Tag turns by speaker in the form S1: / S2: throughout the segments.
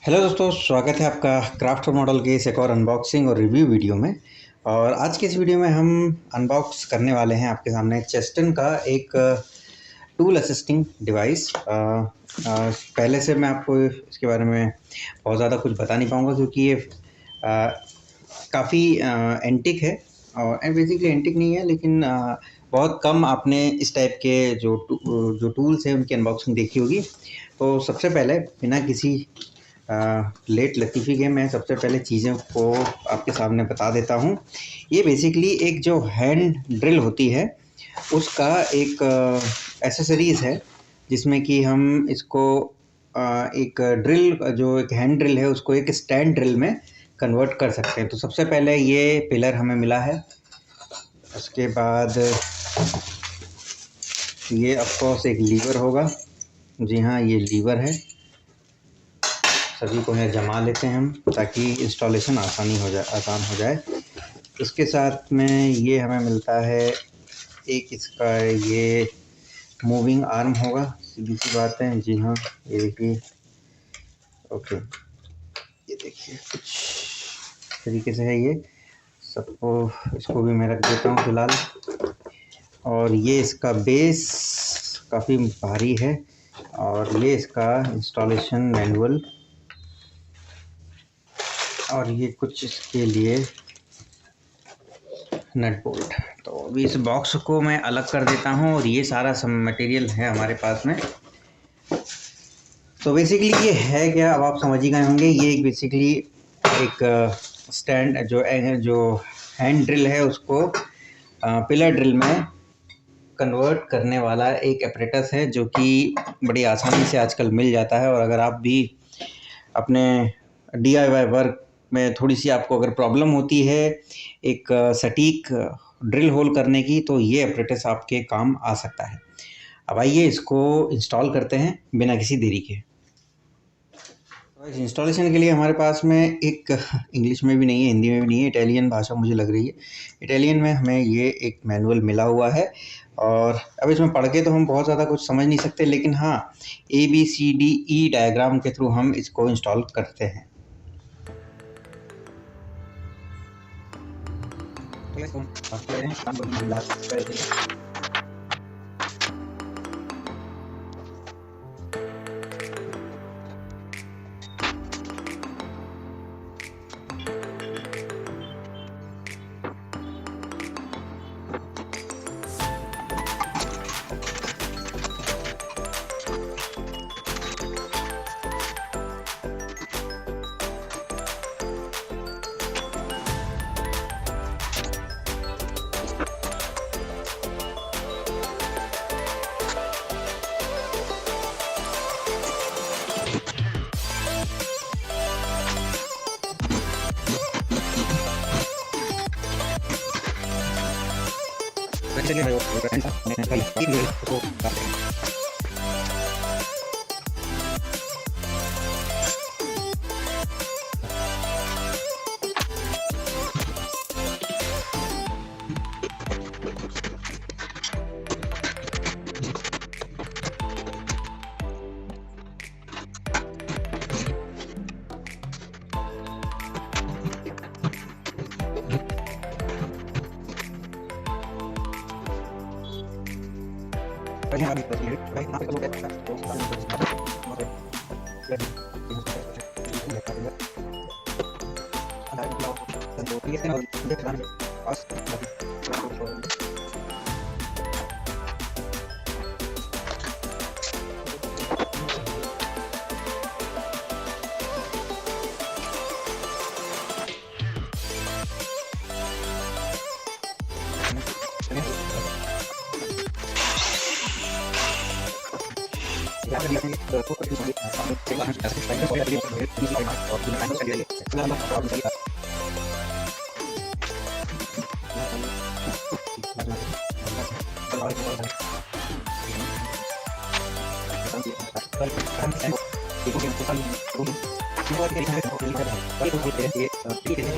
S1: Hello दोस्तों, स्वागत है आपका क्राफ्ट मॉडल के इस एक और अनबॉक्सिंग और रिव्यू वीडियो में। और आज के इस वीडियो में हम अनबॉक्स करने वाले हैं आपके सामने चेस्टन का एक टूल असिस्टिंग डिवाइस। पहले से मैं आपको इसके बारे में बहुत ज़्यादा कुछ बता नहीं पाऊँगा क्योंकि ये काफ़ी एंटिक है। और बेसिकली एंटिक नहीं है, लेकिन बहुत कम आपने इस टाइप के जो टूल्स हैं उनकी अनबॉक्सिंग देखी होगी। तो सबसे पहले बिना किसी लेट लतीफ़ी के मैं सबसे पहले चीज़ों को आपके सामने बता देता हूँ। ये बेसिकली एक जो हैंड ड्रिल होती है उसका एक एसेसरीज़ है, जिसमें कि हम इसको एक ड्रिल जो एक हैंड ड्रिल है उसको एक स्टैंड ड्रिल में कन्वर्ट कर सकते हैं। तो सबसे पहले ये पिलर हमें मिला है। उसके बाद ये ऑफकोर्स एक लीवर होगा। जी हाँ, ये लीवर है। सभी को यहाँ जमा लेते हैं हम ताकि इंस्टॉलेशन आसान हो जाए। इसके साथ में ये हमें मिलता है एक इसका ये मूविंग आर्म होगा, सीधी सी बात है। जी हाँ, ये देखिए। ओके, ये देखिए कुछ तरीके से है। ये सबको इसको भी मैं रख देता हूँ फ़िलहाल। और ये इसका बेस काफ़ी भारी है। और ये इसका इंस्टॉलेशन मैनुअल, और ये कुछ इसके लिए नट बोल्ट। तो अभी इस बॉक्स को मैं अलग कर देता हूँ और ये सारा सब मटेरियल है हमारे पास में। तो बेसिकली ये है क्या, अब आप समझ ही गए होंगे। ये एक बेसिकली एक स्टैंड जो हैंड ड्रिल है उसको पिलर ड्रिल में कन्वर्ट करने वाला एक अपरेटस है, जो कि बड़ी आसानी से आजकल मिल जाता है। और अगर आप भी अपने DIY वर्क में थोड़ी सी आपको अगर प्रॉब्लम होती है एक सटीक ड्रिल होल करने की, तो ये अपरेटस आपके काम आ सकता है। अब आइए इसको इंस्टॉल करते हैं बिना किसी देरी के। तो इस इंस्टॉलेशन के लिए हमारे पास में एक इंग्लिश में भी नहीं है, हिंदी में भी नहीं है, इटालियन भाषा मुझे लग रही है। इटालियन में हमें ये एक मैनुअल मिला हुआ है। और अब इसमें पढ़ के तो हम बहुत ज़्यादा कुछ समझ नहीं सकते, लेकिन हाँ, ABCDE डायग्राम के थ्रू हम इसको इंस्टॉल करते हैं।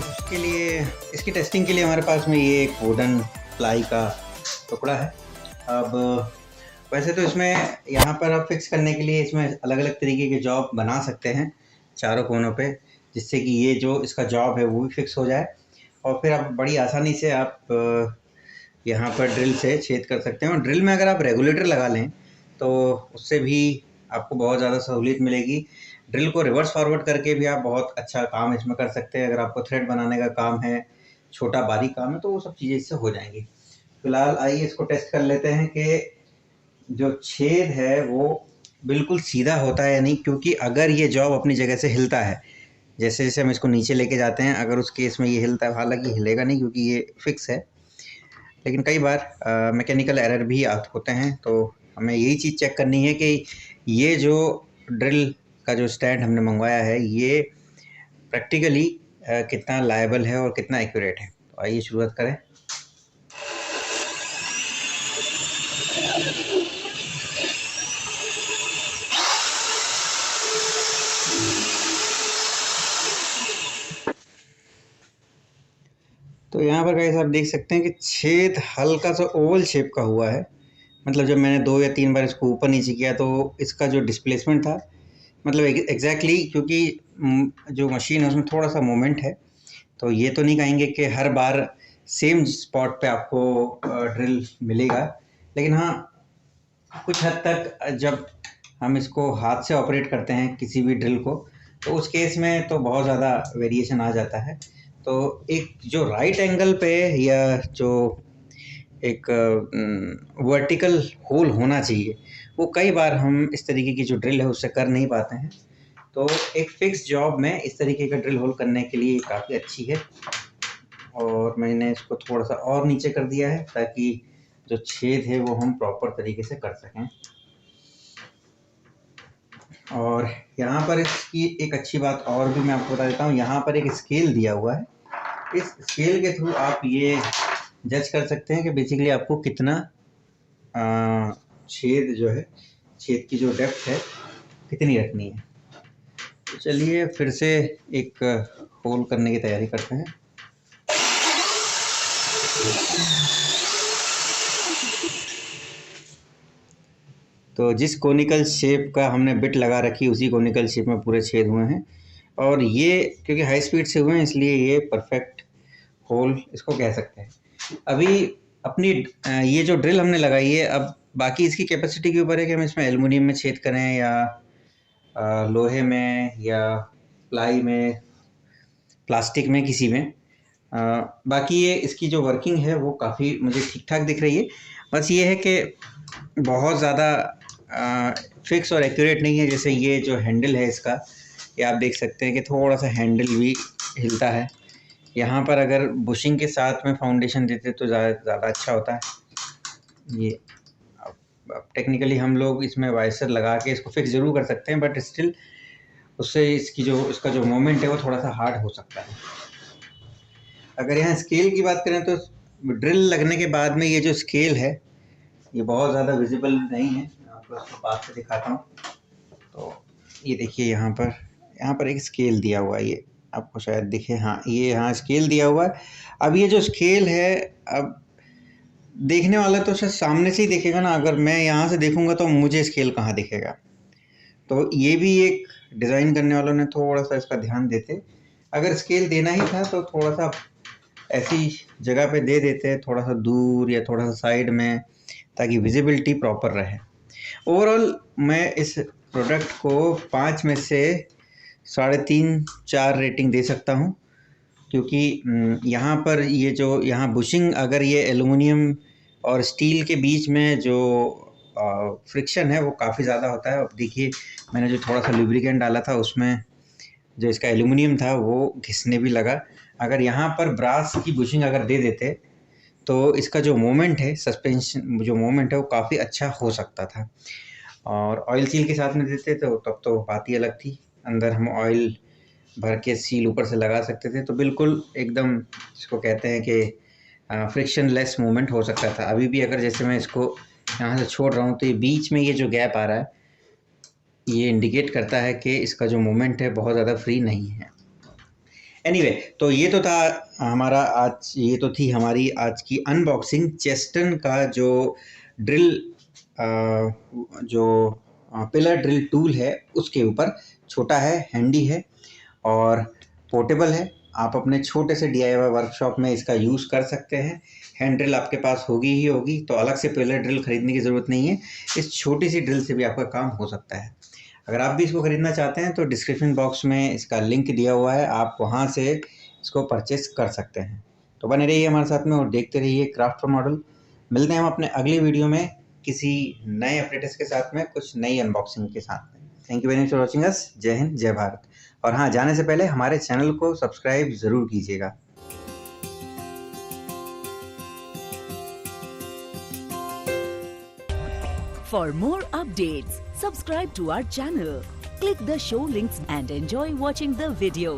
S1: इसके लिए इसकी टेस्टिंग के लिए हमारे पास में ये एक वुडन प्लाई का टुकड़ा है। अब वैसे तो इसमें यहाँ पर आप फिक्स करने के लिए इसमें अलग अलग तरीके के जॉब बना सकते हैं, चारों कोनों पे, जिससे कि ये जो इसका जॉब है वो भी फिक्स हो जाए और फिर आप बड़ी आसानी से आप यहाँ पर ड्रिल से छेद कर सकते हैं। और ड्रिल में अगर आप रेगुलेटर लगा लें तो उससे भी आपको बहुत ज़्यादा सहूलियत मिलेगी। ड्रिल को रिवर्स फॉरवर्ड करके भी आप बहुत अच्छा काम इसमें कर सकते हैं। अगर आपको थ्रेड बनाने का काम है, छोटा बारीक काम है, तो वो सब चीज़ें इससे हो जाएंगी। फिलहाल आइए इसको टेस्ट कर लेते हैं कि जो छेद है वो बिल्कुल सीधा होता है या नहीं, क्योंकि अगर ये जॉब अपनी जगह से हिलता है, जैसे जैसे हम इसको नीचे लेके जाते हैं, अगर उस केस में ये हिलता है, हालांकि हिलेगा नहीं क्योंकि ये फिक्स है, लेकिन कई बार मैकेनिकल एरर भी होते हैं। तो हमें यही चीज़ चेक करनी है कि ये जो ड्रिल का जो स्टैंड हमने मंगवाया है ये प्रैक्टिकली कितना लायबल है और कितना एक्यूरेट है। तो आइए शुरुआत करें। तो यहाँ पर गाइस आप देख सकते हैं कि छेद हल्का सा ओवल शेप का हुआ है। मतलब जब मैंने 2 या 3 बार इसको ऊपर नीचे किया तो इसका जो डिस्प्लेसमेंट था, मतलब एग्जैक्टली, क्योंकि जो मशीन है उसमें थोड़ा सा मूवमेंट है, तो ये तो नहीं कहेंगे कि हर बार सेम स्पॉट पे आपको ड्रिल मिलेगा। लेकिन हाँ, कुछ हद तक जब हम इसको हाथ से ऑपरेट करते हैं किसी भी ड्रिल को, तो उस केस में तो बहुत ज़्यादा वेरिएशन आ जाता है। तो एक जो राइट एंगल पे या जो एक वर्टिकल होल होना चाहिए, वो कई बार हम इस तरीके की जो ड्रिल है उससे कर नहीं पाते हैं। तो एक फिक्स जॉब में इस तरीके का ड्रिल होल करने के लिए काफ़ी अच्छी है। और मैंने इसको थोड़ा सा और नीचे कर दिया है ताकि जो छेद है वो हम प्रॉपर तरीके से कर सकें। और यहाँ पर इसकी एक अच्छी बात और भी मैं आपको बता देता हूँ, यहाँ पर एक स्केल दिया हुआ है। इस स्केल के थ्रू आप ये जज कर सकते हैं कि बेसिकली आपको कितना छेद जो है, छेद की जो डेप्थ है कितनी रखनी है। तो चलिए फिर से एक होल करने की तैयारी करते हैं। तो जिस कोनिकल शेप का हमने बिट लगा रखी उसी कोनिकल शेप में पूरे छेद हुए हैं, और ये क्योंकि हाई स्पीड से हुए हैं इसलिए ये परफेक्ट होल इसको कह सकते हैं। अभी अपनी ये जो ड्रिल हमने लगाई है, अब बाकी इसकी कैपेसिटी के ऊपर है कि हम इसमें एल्युमिनियम में छेद करें या लोहे में या प्लाई में, प्लास्टिक में, किसी में। बाकी ये इसकी जो वर्किंग है वो काफ़ी मुझे ठीक ठाक दिख रही है। बस ये है कि बहुत ज़्यादा फिक्स और एक्यूरेट नहीं है। जैसे ये जो हैंडल है इसका, ये आप देख सकते हैं कि थोड़ा सा हैंडल भी हिलता है। यहाँ पर अगर बुशिंग के साथ में फाउंडेशन देते तो ज़्यादा अच्छा होता है। ये अब टेक्निकली हम लोग इसमें वाइसर लगा के इसको फिक्स ज़रूर कर सकते हैं, बट स्टिल उससे इसका जो मोमेंट है वो थोड़ा सा हार्ड हो सकता है। अगर यहाँ स्केल की बात करें तो ड्रिल लगने के बाद में ये जो स्केल है ये बहुत ज़्यादा विजिबल नहीं है। मैं आपको इसको पास से दिखाता हूँ। तो ये देखिए यहाँ पर एक स्केल दिया हुआ है, ये आपको शायद दिखे। हाँ, ये यहाँ स्केल दिया हुआ है। अब ये जो स्केल है, अब देखने वाला तो शायद सामने से ही देखेगा ना, अगर मैं यहाँ से देखूँगा तो मुझे स्केल कहाँ दिखेगा। तो ये भी एक डिज़ाइन करने वालों ने थोड़ा सा इसका ध्यान देते, अगर स्केल देना ही था तो थोड़ा सा ऐसी जगह पे दे देते, थोड़ा सा दूर या थोड़ा सा साइड में, ताकि विजिबिलिटी प्रॉपर रहे। ओवरऑल मैं इस प्रोडक्ट को 5 में से 3.5-4 रेटिंग दे सकता हूँ, क्योंकि यहाँ पर ये जो यहाँ बुशिंग, अगर ये एलुमिनियम और स्टील के बीच में जो फ्रिक्शन है वो काफ़ी ज़्यादा होता है। अब देखिए मैंने जो थोड़ा सा लुब्रिकेंट डाला था उसमें जो इसका एलुमिनियम था वो घिसने भी लगा। अगर यहाँ पर ब्रास की बुशिंग अगर दे देते तो इसका जो मोमेंट है, सस्पेंशन जो मोमेंट है वो काफ़ी अच्छा हो सकता था। और ऑयल सील के साथ में देते तो तब तो बात ही अलग थी, अंदर हम ऑयल भर के सील ऊपर से लगा सकते थे, तो बिल्कुल एकदम जिसको कहते हैं कि फ्रिक्शन लेस मूवमेंट हो सकता था। अभी भी अगर जैसे मैं इसको यहाँ से छोड़ रहा हूँ तो ये बीच में ये जो गैप आ रहा है ये इंडिकेट करता है कि इसका जो मूवमेंट है बहुत ज़्यादा फ्री नहीं है। एनीवे, तो ये तो था हमारा आज, ये तो थी हमारी आज की अनबॉक्सिंग चेस्टन का जो ड्रिल जो पिलर ड्रिल टूल है उसके ऊपर, छोटा है, हैंडी है और पोर्टेबल है। आप अपने छोटे से DIY वर्कशॉप में इसका यूज़ कर सकते हैं। हैंड ड्रिल आपके पास होगी ही होगी, तो अलग से पिलर ड्रिल खरीदने की ज़रूरत नहीं है। इस छोटी सी ड्रिल से भी आपका काम हो सकता है। अगर आप भी इसको खरीदना चाहते हैं तो डिस्क्रिप्शन बॉक्स में इसका लिंक दिया हुआ है, आप वहाँ से इसको परचेस कर सकते हैं। तो बने रहिए हमारे साथ में और देखते रहिए क्राफ्ट फॉर मॉडल। मिलते हैं हम अपने अगली वीडियो में किसी नए अपडेट्स के साथ में, कुछ नई अनबॉक्सिंग के साथ में। Thank you very much for watching us. जय हिंद, जय भारत। और हाँ, जाने से पहले हमारे चैनल को सब्सक्राइब ज़रूर कीजिएगा।
S2: For more updates, subscribe to our channel, click the show links and enjoy watching the video.